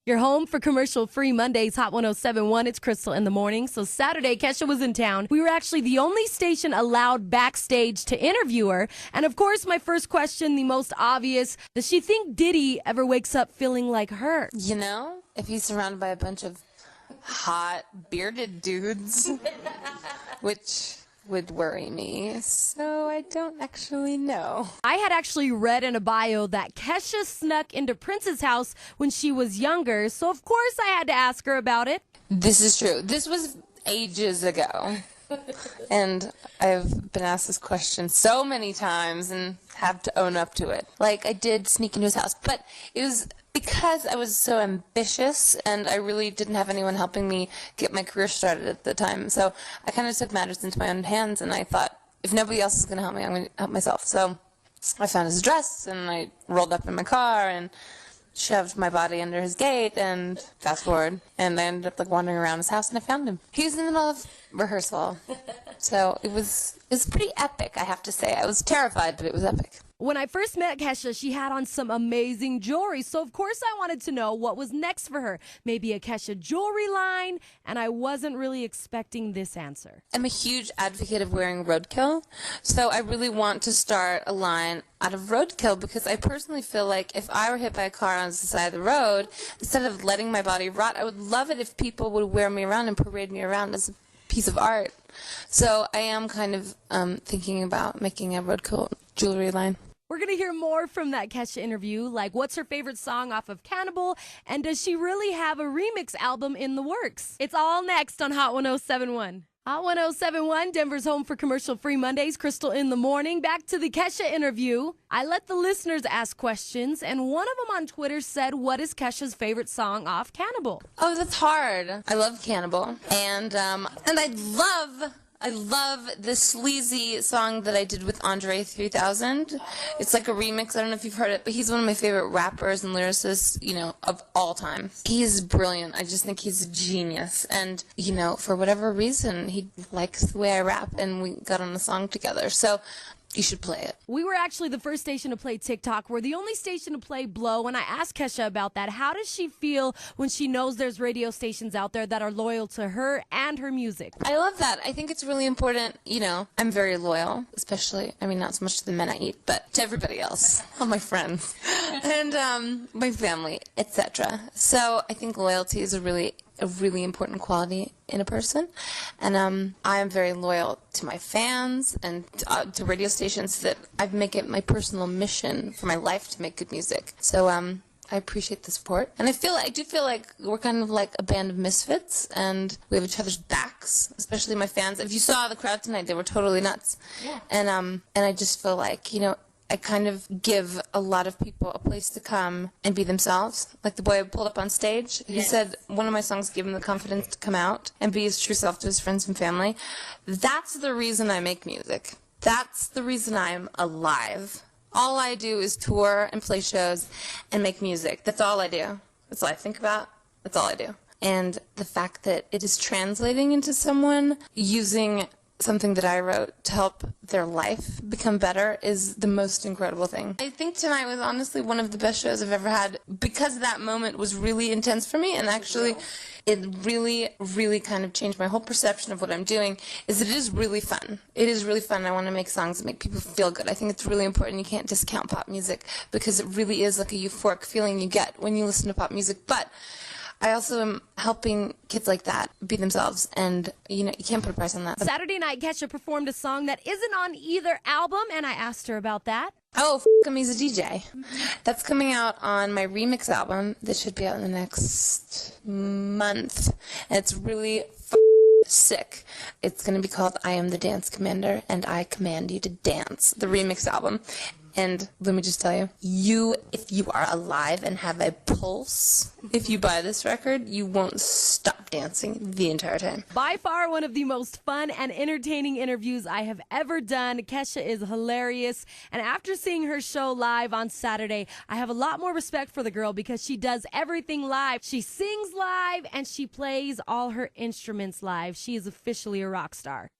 You're home for commercial-free Mondays, Hot 107.1. It's Krystal in the morning. So Saturday, Kesha was in town. We were actually the only station allowed backstage to interview her. And of course, my first question, the most obvious, does she think Diddy ever wakes up feeling like her? You know, if he's surrounded by a bunch of hot, bearded dudes, which would worry me, so I don't actually know. I had actually read in a bio that Kesha snuck into Prince's house when she was younger, so of course I had to ask her about it. This is true. This was ages ago. And I've been asked this question so many times and have to own up to it. Like, I did sneak into his house, but it was because I was so ambitious and I really didn't have anyone helping me get my career started at the time. So I kind of took matters into my own hands, and I thought, if nobody else is going to help me, I'm going to help myself. So I found his address, and I rolled up in my car and shoved my body under his gate, and fast forward, and I ended up wandering around his house, and I found him. He was in the middle of rehearsal, so it was pretty epic, I have to say. I was terrified, but it was epic. When I first met Kesha, she had on some amazing jewelry, so of course I wanted to know what was next for her. Maybe a Kesha jewelry line, and I wasn't really expecting this answer. I'm a huge advocate of wearing roadkill, so I really want to start a line out of roadkill, because I personally feel like if I were hit by a car on the side of the road, instead of letting my body rot, I would love it if people would wear me around and parade me around as a piece of art. So I am kind of thinking about making a roadkill jewelry line. We're going to hear more from that Kesha interview, like what's her favorite song off of Cannibal, and does she really have a remix album in the works? It's all next on Hot 107.1. Hot 107.1, Denver's home for commercial-free Mondays, Krystal in the morning. Back to the Kesha interview. I let the listeners ask questions, and one of them on Twitter said, what is Kesha's favorite song off Cannibal? Oh, that's hard. I love Cannibal, and I love this sleazy song that I did with Andre 3000. It's like a remix. I don't know if you've heard it, but he's one of my favorite rappers and lyricists, of all time. He's brilliant. I just think he's a genius. And, for whatever reason, he likes the way I rap, and we got on a song together. So you should play it. We were actually the first station to play TikTok. We're the only station to play Blow, and I asked Kesha about that. How does she feel when she knows there's radio stations out there that are loyal to her and her music? I love that. I think it's really important. I'm very loyal, especially, not so much to the men I eat, but to everybody else, all my friends, and my family, etc. So I think loyalty is a really important quality in a person, and I am very loyal to my fans and to radio stations that I make it my personal mission for my life to make good music. So I appreciate the support, and I do feel like we're kind of like a band of misfits, and we have each other's backs, especially my fans. If you saw the crowd tonight, they were totally nuts. Yeah. And I just feel like I kind of give a lot of people a place to come and be themselves. Like the boy I pulled up on stage, he said one of my songs gave him the confidence to come out and be his true self to his friends and family. That's the reason I make music. That's the reason I'm alive. All I do is tour and play shows and make music. That's all I do. That's all I think about. That's all I do. And the fact that it is translating into someone using something that I wrote to help their life become better is the most incredible thing. I think tonight was honestly one of the best shows I've ever had, because that moment was really intense for me, and actually it really, really kind of changed my whole perception of what I'm doing. It is really fun. It is really fun. I want to make songs that make people feel good. I think it's really important. You can't discount pop music, because it really is like a euphoric feeling you get when you listen to pop music. But I also am helping kids like that be themselves, and you can't put a price on that. Saturday night, Kesha performed a song that isn't on either album, and I asked her about that. Oh, him, he's a DJ. That's coming out on my remix album that should be out in the next month, and it's really sick. It's going to be called I Am the Dance Commander, and I Command You to Dance, the remix album. And let me just tell you, if you are alive and have a pulse, if you buy this record, you won't stop dancing the entire time. By far one of the most fun and entertaining interviews I have ever done. Kesha is hilarious. And after seeing her show live on Saturday, I have a lot more respect for the girl, because she does everything live. She sings live and she plays all her instruments live. She is officially a rock star.